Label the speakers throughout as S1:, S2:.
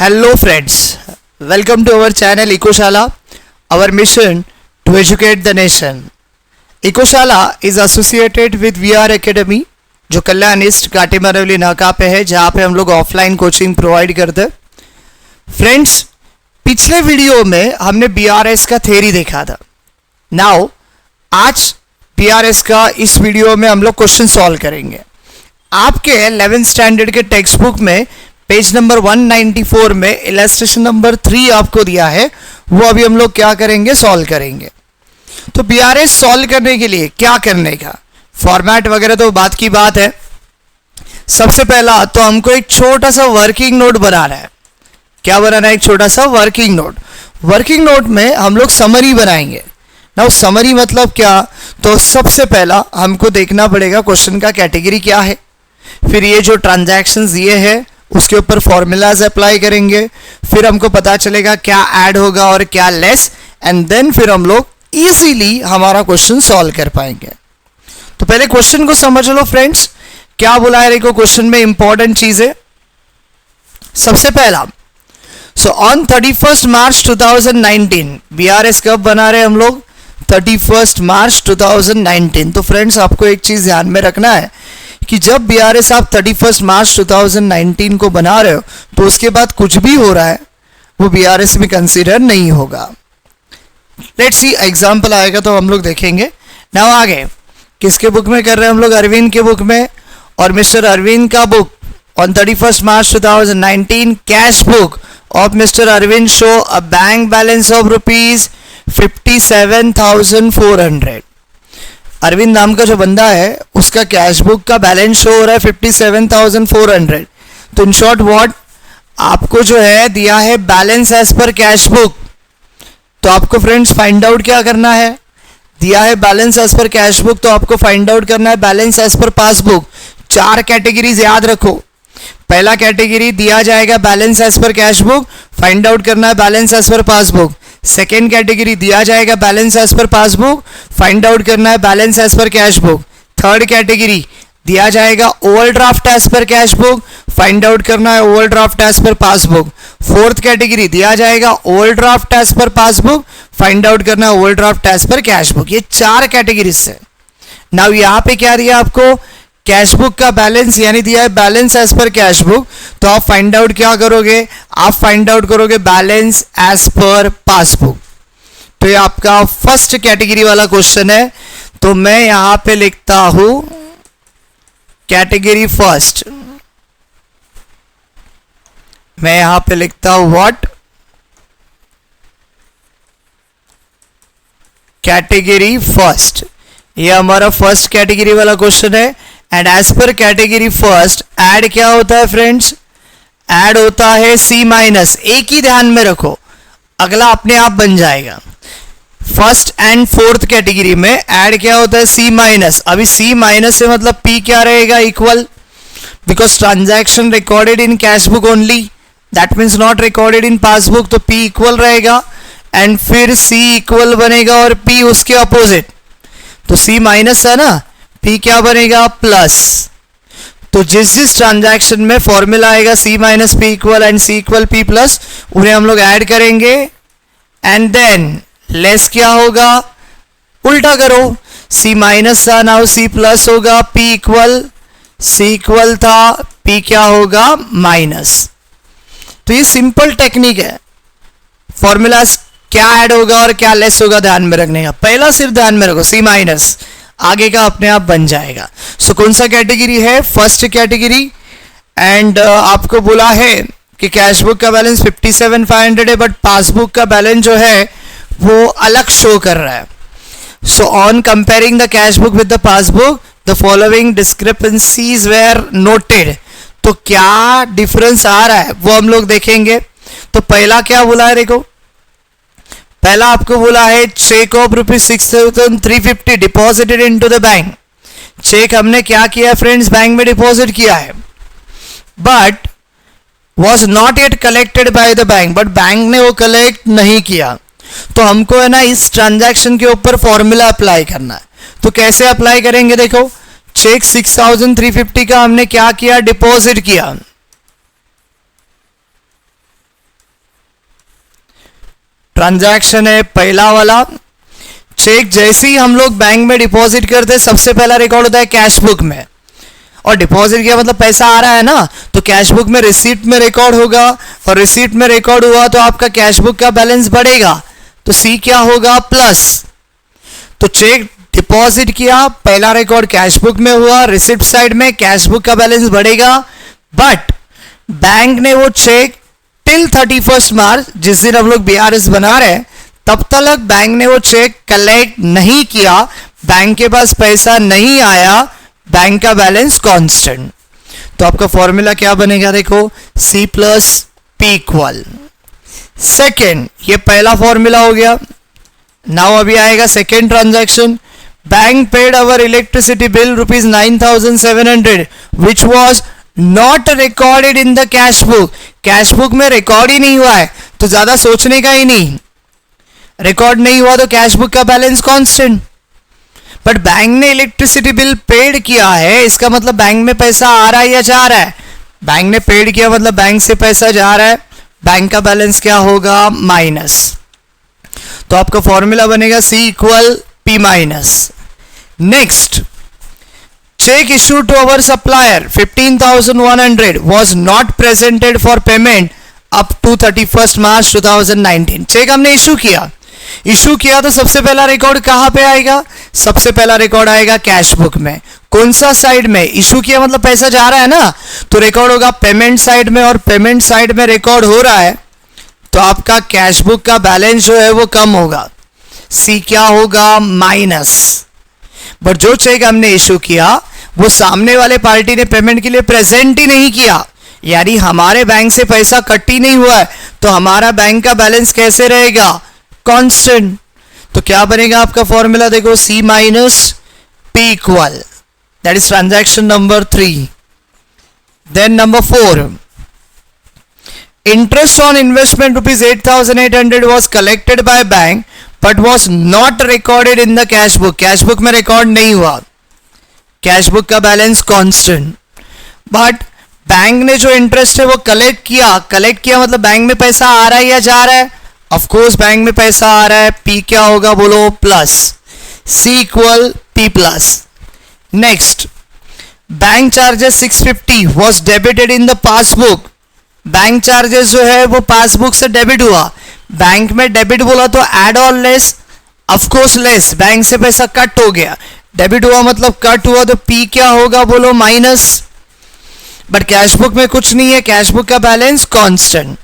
S1: Hello friends, welcome to our channel Ecoshala. Our mission to educate the nation. Ecoshala is associated with VR Academy जो कल्याण east काटेमरवली नाका पे है, जहाँ पे हम लोग ऑफलाइन कोचिंग प्रोवाइड करते हैं. फ्रेंड्स, पिछले वीडियो में हमने BRS का थ्योरी देखा था. नाउ आज BRS का इस वीडियो में हम लोग क्वेश्चन सॉल्व करेंगे. आपके 11th स्टैंडर्ड के टेक्स्ट बुक में पेज नंबर 194 में इलस्ट्रेशन नंबर 3 आपको दिया है, वो अभी हम लोग क्या करेंगे, सॉल्व करेंगे. तो BRS सॉल्व करने के लिए क्या करने का, फॉर्मेट वगैरह तो बात की बात है. सबसे पहला तो हमको एक छोटा सा वर्किंग नोट बनाना है. क्या बनाना है? एक छोटा सा वर्किंग नोट. वर्किंग नोट में हम लोग समरी बनाएंगे. नाउ समरी मतलब क्या, तो सबसे पहला हमको देखना पड़ेगा क्वेश्चन का कैटेगरी क्या है, फिर ये जो ट्रांजैक्शंस ये है उसके ऊपर फॉर्मूलाज अप्लाई करेंगे, फिर हमको पता चलेगा क्या ऐड होगा और क्या लेस, एंड देन फिर हम लोग इजीली हमारा क्वेश्चन सॉल्व कर पाएंगे. तो पहले क्वेश्चन को समझ लो फ्रेंड्स, क्या बोला है देखो क्वेश्चन में इंपॉर्टेंट चीज है. सबसे पहला, सो ऑन 31 मार्च 2019, BRS कब बना रहे हम लोग, 31 मार्च 2019. तो फ्रेंड्स आपको एक चीज ध्यान में रखना है कि जब BRS आप 31 मार्च 2019 को बना रहे हो तो उसके बाद कुछ भी हो रहा है वो BRS में कंसीडर नहीं होगा. लेट्स सी, एग्जांपल आएगा तो हम लोग देखेंगे. नाउ आगे किसके बुक में कर रहे हैं हम लोग, अरविंद के बुक में. और मिस्टर अरविंद का book on 31 March 2019 cash book of mister Arvind show a bank balance of ₹57,400. Arvind नाम का जो बंदा है उसका कैश बुक का बैलेंस शो हो रहा है 57,400. तो इन शॉर्ट व्हाट, आपको जो है दिया है balance as per cash book. तो आपको फ्रेंड्स फाइंड आउट क्या करना है, दिया है balance as per cash book, तो आपको फाइंड आउट करना है balance as per passbook. 4 categories याद रखो. पहला कैटेगरी दिया जाएगा balance as per cash book, find out करना है balance as per passbook. Second category दिया जाएगा balance as per passbook, find out करना है balance as per cash book. Third category दिया जाएगा overdraft as per cash book, find out करना है overdraft as per passbook. Fourth category दिया जाएगा overdraft as per passbook, find out करना है overdraft as per cash book. ये 4 category से. नाउ यहाँ पे क्या दिया आपको, कैश बुक का बैलेंस, यानी दिया है balance as per cash book. तो आप फाइंड आउट क्या करोगे, आप फाइंड आउट करोगे बैलेंस एज पर पासबुक. तो ये आपका फर्स्ट कैटेगरी वाला क्वेश्चन है. तो मैं यहां पे लिखता हूं कैटेगरी फर्स्ट. मैं यहां पे लिखता हूं व्हाट, कैटेगरी फर्स्ट. ये हमारा फर्स्ट कैटेगरी वाला क्वेश्चन है. And as per category first add क्या होता है फ्रेंड्स, ऐड होता है C माइनस. एक ही ध्यान में रखो, अगला अपने आप बन जाएगा. फर्स्ट एंड फोर्थ कैटेगरी में ऐड क्या होता है, C माइनस. अभी C माइनस से मतलब P क्या रहेगा, equal, because transaction recorded in cash book only, that means not recorded in passbook. तो P इक्वल रहेगा एंड फिर C इक्वल बनेगा और P उसके अपोजिट. तो C माइनस है ना, P क्या बनेगा, प्लस. तो जिस जिस ट्रांजैक्शन में फॉर्मूला आएगा C minus P equal and C equal P plus, उन्हें हम लोग ऐड करेंगे. एंड देन लेस क्या होगा, उल्टा करो, C माइनस था, नाउ C प्लस होगा, P इक्वल, C इक्वल था, P क्या होगा, माइनस. तो ये सिंपल टेक्निक है. फॉर्मूलाज क्या ऐड होगा और क्या लेस होगा ध्यान में रखने का. पहला सिर्फ ध्यान में रखो C माइनस, आगे का अपने आप बन जाएगा. सो कौन सा कैटेगरी है, फर्स्ट कैटेगरी. एंड आपको बोला है कि कैश बुक का बैलेंस 57,500 है, बट पासबुक का बैलेंस जो है वो अलग शो कर रहा है. So on comparing the cash book with the passbook the following discrepancies were noted. तो क्या डिफरेंस आ रहा है वो हम लोग देखेंगे. तो पहला क्या बोला है देखो, पहला आपको बोला है cheque of ₹6,350 deposited into the bank. Cheque हमने क्या किया फ्रेंड्स, बैंक में डिपॉजिट किया है, but was not yet collected by the bank, but bank ने वो कलेक्ट नहीं किया. तो हमको है ना इस ट्रांजैक्शन के ऊपर फॉर्मूला अप्लाई करना है. तो कैसे अप्लाई करेंगे देखो, चेक 6,350 का हमने क्या किया, डिपॉजिट किया. ट्रांजैक्शन है पहला वाला। चेक जैसे ही हम लोग बैंक में डिपॉजिट करते हैं सबसे पहला रिकॉर्ड होता है कैश बुक में, और डिपॉजिट किया मतलब पैसा आ रहा है ना, तो कैश बुक में रिसीट में रिकॉर्ड होगा, और रिसीट में रिकॉर्ड हुआ तो आपका कैश बुक का बैलेंस बढ़ेगा, तो सी क्या होगा प्लस। तो चेक डिपॉजिट किया, पहला रिकॉर्ड कैश बुक में हुआ, रिसिप्ट साइड में कैश बुक का बैलेंस बढ़ेगा, बट बैंक ने वो चेक टिल 31 मार्च, जिस दिन हम लोग बीआरएस बना रहे हैं, तब तक बैंक ने वो चेक कलेक्ट नहीं किया, बैंक के पास पैसा नहीं आया, बैंक का बैलेंस कांस्टेंट। तो आपका फॉर्मूला क्या बनेगा, देखो C plus P equal. Second, ये पहला फॉर्मूला हो गया। नाउ अभी आएगा second transaction. Bank paid our electricity bill rupees 9700 which was not recorded in the cash book. Cash book में रिकॉर्ड ही नहीं हुआ है, तो ज्यादा सोचने का ही नहीं, रिकॉर्ड नहीं हुआ तो कैश बुक का बैलेंस कांस्टेंट। बट बैंक ने इलेक्ट्रिसिटी बिल पेड किया है, इसका मतलब बैंक में पैसा आ रहा है या जा रहा है। बैंक ने पेड किया मतलब बैंक से पैसा जा रहा है, बैंक का बैलेंस क्या होगा माइनस। तो आपका फॉर्मूला बनेगा C equal P minus. Next, check issued to our supplier 15,100 was not presented for payment up to 31st March 2019। Check हमने इशू किया तो सबसे पहला रिकॉर्ड कहां पे आएगा, सबसे पहला रिकॉर्ड आएगा कैश बुक में। कौन सा साइड में, इशू किया मतलब पैसा जा रहा है ना, तो रिकॉर्ड होगा पेमेंट साइड में, और पेमेंट साइड में रिकॉर्ड हो रहा है तो आपका कैश बुक का बैलेंस जो है वो कम होगा, सी क्या होगा माइनस। बट जो चेक हमने इशू किया वो सामने वाले पार्टी ने पेमेंट के लिए प्रेजेंट ही नहीं किया, यानी हमारे बैंक से पैसा कट ही नहीं हुआ है, तो हमारा बैंक का बैलेंस कैसे रहेगा कांस्टेंट। तो क्या बनेगा आपका फॉर्मूला, देखो C minus P equal, that is transaction number 3। Then number 4, interest on investment rupees 8,800 was collected by bank but was not recorded in the cash book. Cash book में record नहीं हुआ, cash book का balance constant. But bank ने जो interest है वो collect किया मतलब बैंक में पैसा आ रहा है या जा रहा है, ऑफ कोर्स बैंक में पैसा आ रहा है, पी क्या होगा बोलो plus, C equal P plus. Next, bank charges 650 was debited in the passbook. Bank charges जो है वो पासबुक से डेबिट हुआ, बैंक में डेबिट बोला तो एड और less, of course less, bank से पैसा कट हो गया, डेबिट हुआ मतलब कट हुआ, तो पी क्या होगा बोलो माइनस। बट कैश बुक में कुछ नहीं है, कैश बुक का बैलेंस कांस्टेंट,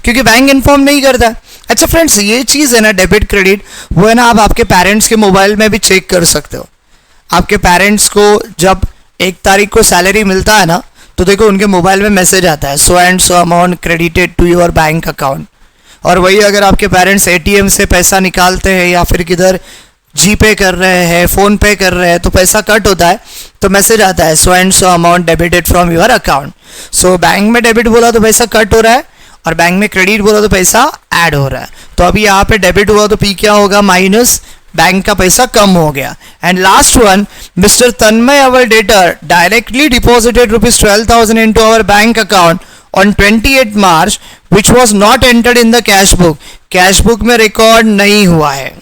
S1: क्योंकि बैंक इन्फॉर्म नहीं करता। अच्छा फ्रेंड्स, ये चीज है ना डेबिट क्रेडिट, वो है ना आप आपके पेरेंट्स के मोबाइल में भी चेक कर सकते हो। आपके पेरेंट्स को जब 1 तारीख को सैलरी मिलता है ना, तो देखो उनके मोबाइल में मैसेज आता है so and so amount credited to your bank account. और वही अगर आपके पेरेंट्स एटीएम से पैसा निकालते हैं या फिर किधर जी पे कर रहे हैं, फोन पे कर रहे हैं, तो पैसा कट होता है तो मैसेज आता है so and so amount debited from your account. So bank में डेबिट बोला तो पैसा कट हो रहा है, और बैंक में क्रेडिट बोला तो पैसा ऐड हो रहा है। तो अभी यहाँ पे डेबिट हुआ तो पी क्या होगा माइनस, बैंक का पैसा कम हो गया। And last one, mister Tanmay our debtor directly deposited rupees 12,000 into our bank account on 28 March which was not entered in the cash book. Cash book में रिकॉर्ड नहीं हुआ है,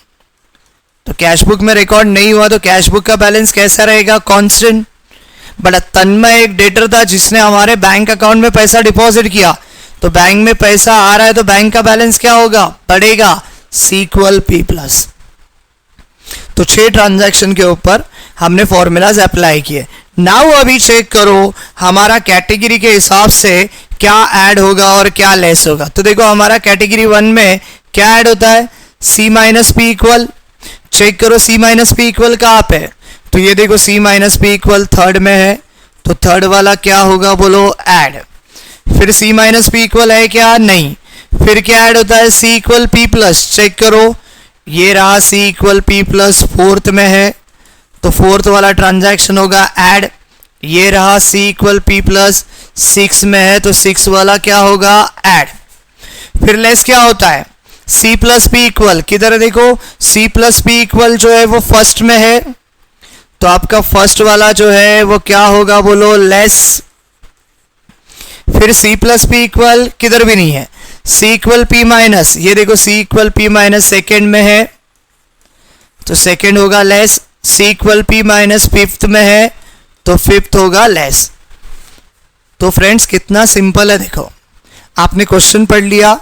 S1: तो कैश बुक में रिकॉर्ड नहीं हुआ तो कैश बुक का बैलेंस कैसा रहेगा कांस्टेंट। बट तन्मय एक डेटर था जिसने हमारे बैंक अकाउंट में पैसा डिपॉजिट किया, तो बैंक में पैसा आ रहा है तो बैंक का बैलेंस क्या होगा बढ़ेगा, सी इक्वल पी प्लस। तो 6 ट्रांजैक्शन के ऊपर हमने फॉर्मूलाज अप्लाई किए। नाउ अभी चेक करो हमारा कैटेगरी के हिसाब से क्या ऐड होगा और क्या लेस होगा। तो देखो हमारा कैटेगरी 1 में क्या ऐड होता है, सी माइनस पी इक्वल। चेक करो सी माइनस पी इक्वल कहाँ पे, तो ये देखो C minus P equal third में है, तो थर्ड वाला क्या होगा बोलो ऐड। फिर सी माइनस पी इक्वल है क्या, नहीं। फिर क्या ऐड होता है, सी इक्वल पी प्लस। चेक करो ये रहा सी इक्वल पी प्लस, फोर्थ में है, तो फोर्थ वाला ट्रांजैक्शन होगा ऐड। ये रहा सी इक्वल पी प्लस, 6 में है, तो 6 वाला क्या होगा ऐड। फिर लेस क्या होता है, सी प्लस पी इक्वल, किधर है देखो सी प्लस पी इक्वल जो है वो फर्स्ट में है, तो आपका फर्स्ट वाला जो है वो क्या होगा बोलो लेस। फिर सी प्लस पी इक्वल किधर भी नहीं है, सी इक्वल पी माइनस, ये देखो सी इक्वल पी माइनस सेकेंड में है तो सेकेंड होगा लेस, सी इक्वल पी माइनस फिफ्थ में है तो फिफ्थ होगा लेस। तो फ्रेंड्स कितना सिंपल है, देखो आपने क्वेश्चन पढ़ लिया,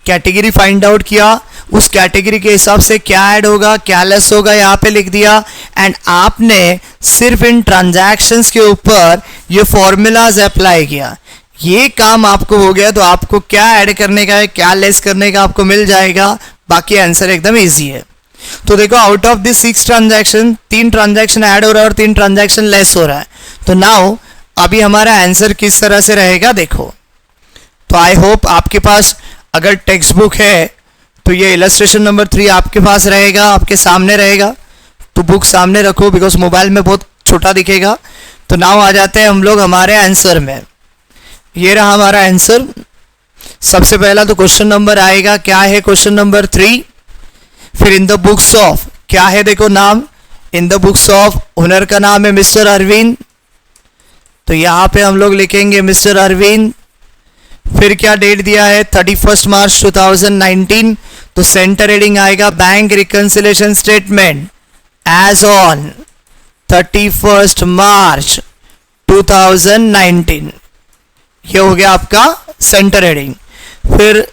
S1: कैटेगरी फाइंड आउट किया, उस कैटेगरी के हिसाब से क्या ऐड होगा क्या लेस होगा यहाँ पे लिख दिया, एंड आपने सिर्फ इन ट्रांजैक्शंस के ऊपर ये फॉर्मूलाज अप्लाई किया। ये काम आपको हो गया तो आपको क्या ऐड करने का है क्या लेस करने का आपको मिल जाएगा, बाकी आंसर एकदम इजी है। तो देखो out of this 6 transaction 3 transaction add हो रहा है और 3 ट्रांजैक्शन लेस हो रहा है। तो नाउ अभी हमारा आंसर किस तरह से रहेगा देखो। तो आई होप आपके पास अगर टेक्स्ट बुक है तो ये इलस्ट्रेशन नंबर 3 आपके पास रहेगा, आपके सामने रहेगा, तो बुक सामने रखो बिकॉज मोबाइल में बहुत छोटा दिखेगा। तो नाउ आ जाते हैं हम लोग हमारे आंसर में। ये रहा हमारा आंसर। सबसे पहला तो क्वेश्चन नंबर आएगा, क्या है क्वेश्चन नंबर 3। फिर इन द बुक्स ऑफ क्या है देखो नाम, in the books of owner का नाम है मिस्टर अरविंद, तो यहाँ पे हम लोग लिखेंगे मिस्टर अरविंद। फिर क्या डेट दिया है 31 मार्च 2019, तो सेंटर हेडिंग आएगा bank reconciliation statement as on 31 March 2019, ये हो गया आपका सेंटर हेडिंग। फिर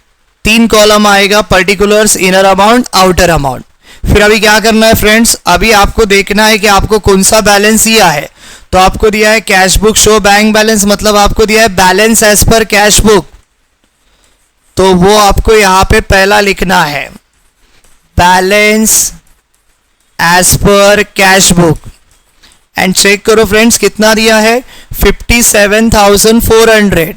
S1: 3 कॉलम आएगा particulars, inner amount, outer amount. फिर अभी क्या करना है फ्रेंड्स, अभी आपको देखना है कि आपको कौन सा बैलेंस दिया है। तो आपको दिया है cash book show bank balance, मतलब आपको दिया है balance as per cash book, तो वो आपको यहां पे पहला लिखना है balance as per cash book. And check करो फ्रेंड्स कितना दिया है 57,400,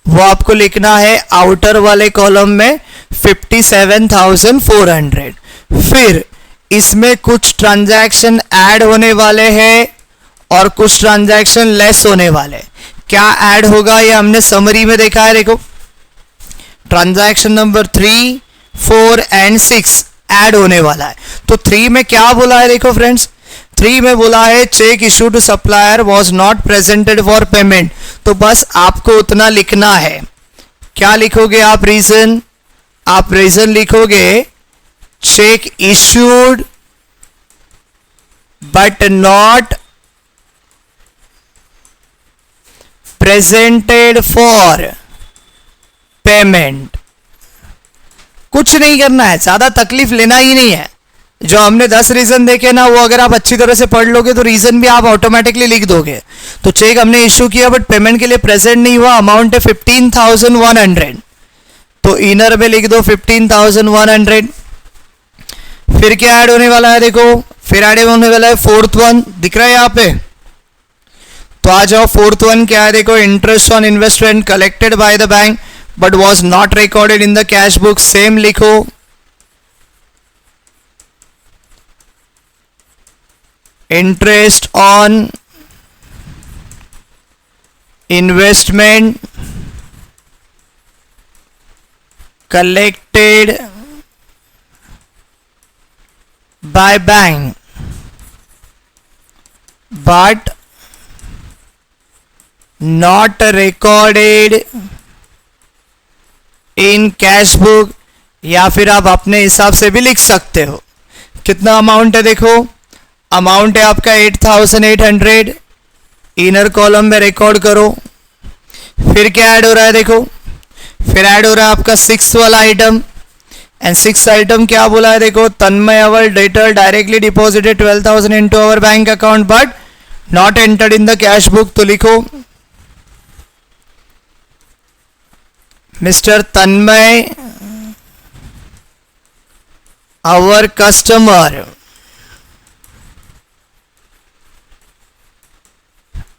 S1: वो आपको लिखना है आउटर वाले कॉलम में 57,400। फिर इसमें कुछ ट्रांजैक्शन ऐड होने वाले हैं और कुछ ट्रांजैक्शन लेस होने वाले। क्या ऐड होगा ये हमने समरी में देखा है, देखो ट्रांजैक्शन नंबर 3, 4 एंड 6 ऐड होने वाला है। तो 3 में क्या बोला है देखो फ्रेंड्स, 3 में बोला है cheque issue to supplier was not presented for payment, तो बस आपको उतना लिखना है। क्या लिखोगे आप रीजन, आप रीजन लिखोगे check issued but not presented for payment. कुछ नहीं करना है, ज्यादा तकलीफ लेना ही नहीं है। जो हमने 10 रीजन देखे ना, वो अगर आप अच्छी तरह से पढ़ लोगे तो रीजन भी आप ऑटोमेटिकली लिख दोगे। तो चेक हमने इश्यू किया बट पेमेंट के लिए प्रेजेंट नहीं हुआ, अमाउंट है 15,100, तो इनर में लिख दो 15,100। फिर क्या ऐड होने वाला है देखो, फिर ऐड होने वाला है 4th वन, दिख रहा है यहाँ पे। तो आ जाओ 4th वन क्या है देखो, interest on investment collected by the bank but was not recorded in the cash book, same लिखो। Interest on investment collected by bank but not recorded in cash book, या फिर आप अपने हिसाब से भी लिख सकते हो। कितना अमाउंट है देखो, अमाउंट है आपका 8,800, इनर कॉलम में रिकॉर्ड करो। फिर क्या ऐड हो रहा है देखो, फिर ऐड हो रहा है आपका 6th वाला आइटम, एंड 6th आइटम क्या बोला है देखो, Tanmay our debtor directly deposited 12,000 into our bank account but not entered in the cash book, तो लिखो mister Tanmay our customer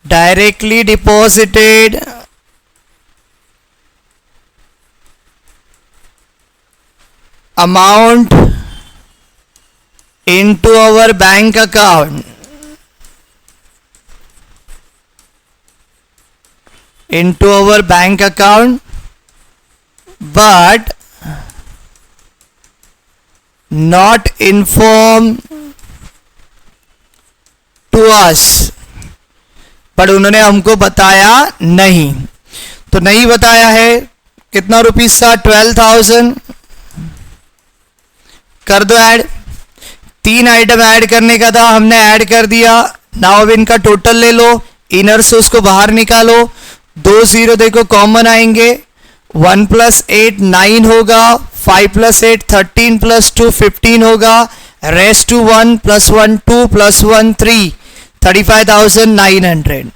S1: directly deposited amount into our bank account but not inform to us, पर उन्होंने हमको बताया नहीं। तो नहीं बताया है, कितना रुपीस था? 12,000। कर दो ऐड। 3 आइटम ऐड करने का था, हमने ऐड कर दिया। नाउ अब इनका टोटल ले लो, इनर से उसको बाहर निकालो। 2 0 देखो कॉमन आएंगे। 1 + 8 9 होगा, 5 + 8 13 + 2 15 होगा, रेस्ट टू 1 + 1 2 + 1 3 35,900।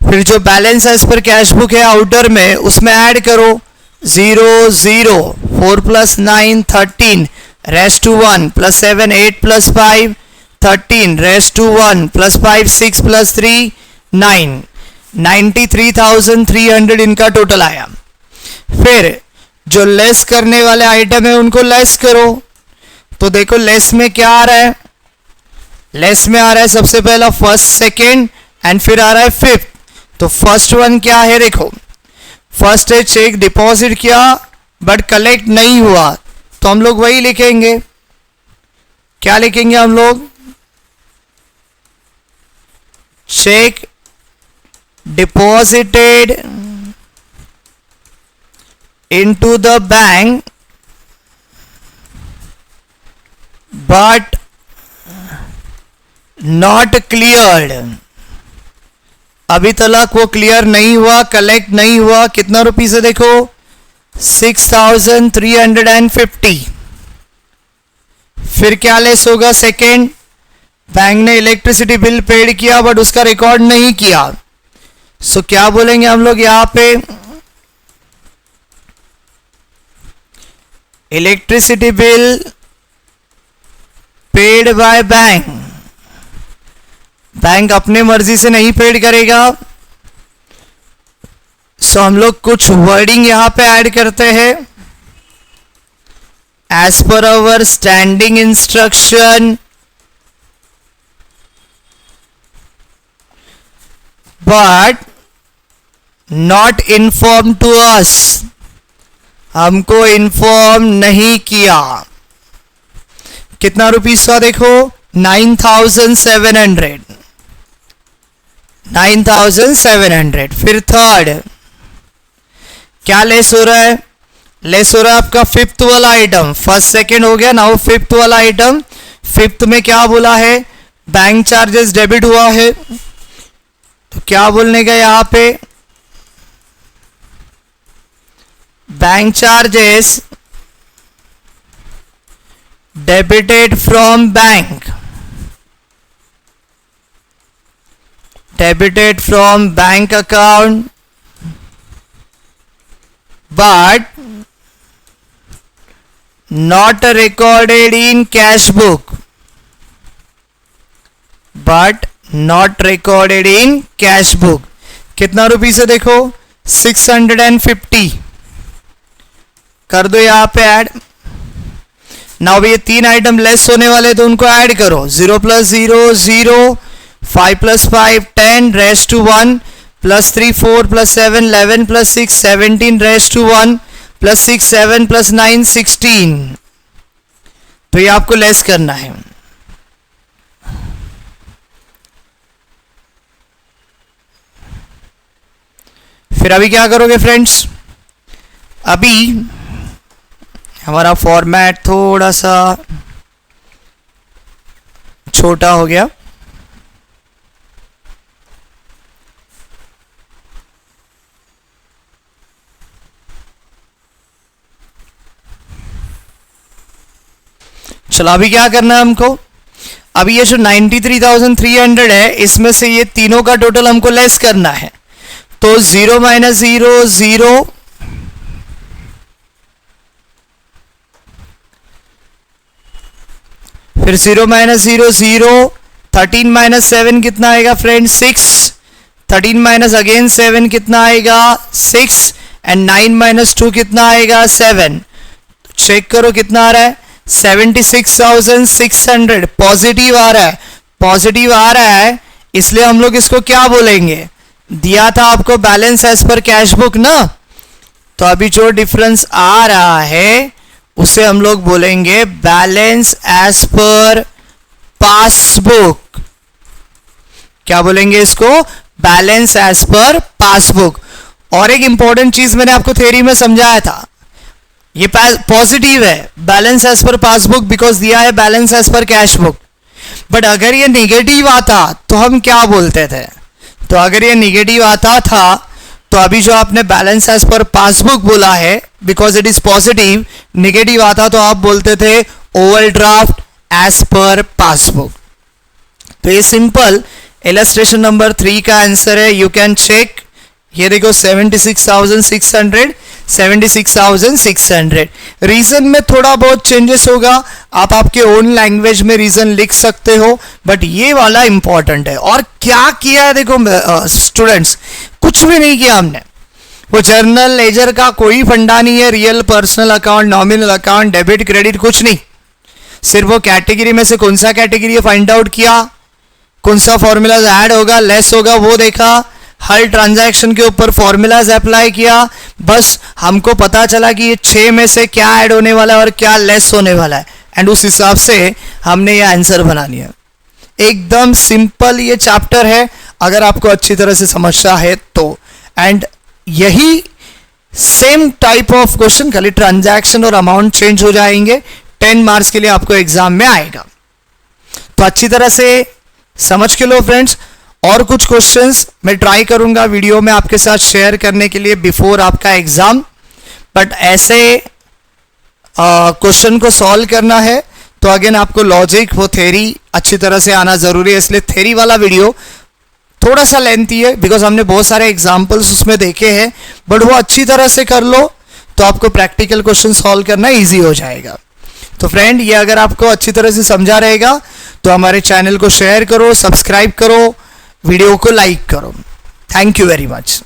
S1: फिर जो balance as per cash book है आउटर में, उसमें ऐड करो 0 0 4 + 9 13 रेस्ट टू 1 + 7 8 + 5 13 रेस्ट टू 1 + 5 6 + 3 9 93,300 इनका टोटल आया। फिर जो लेस करने वाले आइटम है उनको लेस करो। तो देखो लेस में क्या आ रहा है? लेस में आ रहा है सबसे पहला फर्स्ट सेकेंड एंड फिर आ रहा है फिफ्थ। तो फर्स्ट वन क्या है? देखो फर्स्ट है चेक डिपॉजिट किया बट कलेक्ट नहीं हुआ, तो हम लोग वही लिखेंगे। क्या लिखेंगे हम लोग? Check deposited into the bank but not cleared। अभी तक वो क्लियर नहीं हुआ, कलेक्ट नहीं हुआ। कितना रुपीस है देखो? 6,350। फिर क्या लेस होगा? सेकेंड, बैंक ने इलेक्ट्रिसिटी बिल पेड किया बट उसका रिकॉर्ड नहीं किया। सो क्या बोलेंगे हम लोग यहां पे? Electricity bill paid by bank. Bank अपने मर्जी से नहीं पेड करेगा। सो हम लोग कुछ वर्डिंग यहां पे ऐड करते हैं। As per our standing instruction but not inform to us. हमको इन्फॉर्म नहीं किया। कितना रुपीस का देखो? 9,700। 9,700। फिर थर्ड क्या लेस हो रहा है? लेस हो रहा है आपका फिफ्थ वाला आइटम। फर्स्ट सेकेंड हो गया, नाउ फिफ्थ वाला आइटम। फिफ्थ में क्या बोला है? बैंक चार्जेस डेबिट हुआ है, तो क्या बोलने का यहां पे? Bank charges debited from bank, debited from bank account but not recorded in cash book, but not recorded in cash book। कितना रुपीस है देखो? 650। कर दो यहां पे ऐड। नाउ ये 3 आइटम लेस होने वाले तो उनको ऐड करो। 0 + 0 0 5 + 5 10 रेस्ट टू 1 + 3 4 + 7 11 + 6 17 रेस्ट टू 1 + 6 7 + 9 16। तो ये आपको लेस करना है। फिर अभी क्या करोगे फ्रेंड्स? अभी हमारा फॉर्मेट थोड़ा सा छोटा हो गया। चलो अभी क्या करना है हमको? अभी ये जो 93,300 है, इसमें से ये तीनों का टोटल हमको लेस करना है। तो 0 - 0 0, फिर 0 - 0 0, 13 - 7 कितना आएगा फ्रेंड? 6। 13 - अगेन 7 कितना आएगा? 6 एंड 9 - 2 कितना आएगा? 7। चेक करो कितना आ रहा है? 76,600 पॉजिटिव आ रहा है। पॉजिटिव आ रहा है इसलिए हम लोग इसको क्या बोलेंगे? दिया था आपको balance as per cash book ना, तो अभी जो डिफरेंस आ रहा है उसे हम लोग बोलेंगे बैलेंस एज पर पासबुक। क्या बोलेंगे इसको? Balance as per passbook. और एक इंपॉर्टेंट चीज मैंने आपको थ्योरी में समझाया था, ये पॉजिटिव है, balance as per passbook, because दिया है balance as per cash book. But अगर ये निगेटिव आता तो हम क्या बोलते थे? तो अगर ये निगेटिव आता था तो अभी जो आपने बैलेंस एज पर पासबुक बोला है, because it is positive, negative आता तो आप बोलते थे ओवरड्राफ्ट एज पर पासबुक। तो ये सिंपल इलस्ट्रेशन नंबर 3 का आंसर है। यू कैन चेक, ये देखो 76,600, 76,600। रीजन में थोड़ा बहुत चेंजेस होगा, आप आपके ओन लैंग्वेज में रीजन लिख सकते हो, बट ये वाला इंपॉर्टेंट है। और क्या किया है देखो स्टूडेंट्स, कुछ भी नहीं किया हमने। वो जर्नल लेजर का कोई फंडा नहीं है, real personal account, nominal account, debit credit कुछ नहीं। सिर्फ वो कैटेगरी में से कौन सा कैटेगरी है फाइंड आउट किया, कौन सा फॉर्मूलाज ऐड होगा लेस होगा वो देखा, हर ट्रांजैक्शन के ऊपर फॉर्मूलाज अप्लाई किया, बस हमको पता चला कि ये 6 में से क्या ऐड होने वाला है और क्या लेस होने वाला है, एंड उस हिसाब से हमने ये आंसर बना लिया। एकदम सिंपल ये चैप्टर है अगर आपको अच्छी तरह से समझना है तो। एंड यही सेम टाइप ऑफ क्वेश्चन, खाली ट्रांजैक्शन और अमाउंट चेंज हो जाएंगे, 10 मार्क्स के लिए आपको एग्जाम में आएगा। तो अच्छी तरह से समझ के लो फ्रेंड्स। और कुछ क्वेश्चंस मैं ट्राई करूंगा वीडियो में आपके साथ शेयर करने के लिए बिफोर आपका एग्जाम, बट ऐसे क्वेश्चन को सॉल्व करना है तो अगेन आपको लॉजिक, वो थ्योरी अच्छी तरह से आना जरूरी है। इसलिए थ्योरी वाला वीडियो थोड़ा सा लेंथी है, बिकॉज हमने बहुत सारे एग्जाम्पल्स उसमें देखे हैं, बट वो अच्छी तरह से कर लो तो आपको प्रैक्टिकल क्वेश्चन सॉल्व करना ईजी हो जाएगा। तो फ्रेंड, ये अगर आपको अच्छी तरह से समझा रहेगा तो हमारे चैनल को शेयर करो, सब्सक्राइब करो, वीडियो को लाइक करो। Thank you very much.